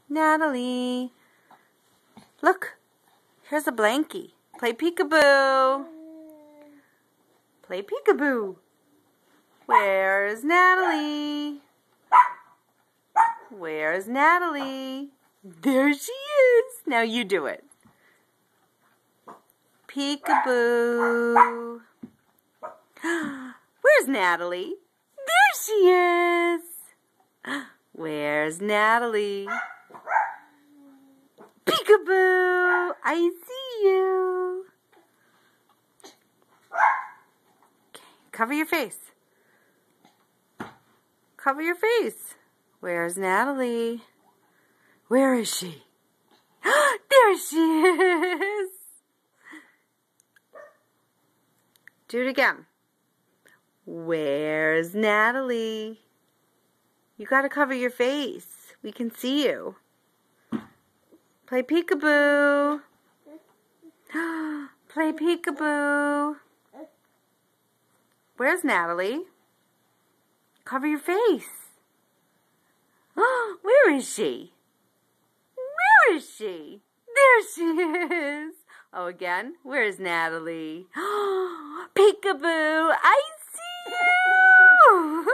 Natalie. Look, here's a blankie. Play peekaboo. Play peekaboo. Where's Natalie? Where's Natalie? There she is. Now you do it. Peekaboo. Where's Natalie? There she is. Where's Natalie? Peekaboo. I see you. Okay, cover your face. Cover your face. Where's Natalie? Where is she? There she is. Do it again. Where's Natalie? You gotta cover your face. We can see you. Play peekaboo. Play peekaboo. Where's Natalie? Cover your face. Where is she? Where is she? There she is. Oh, again. Where's Natalie? Peekaboo. I see you.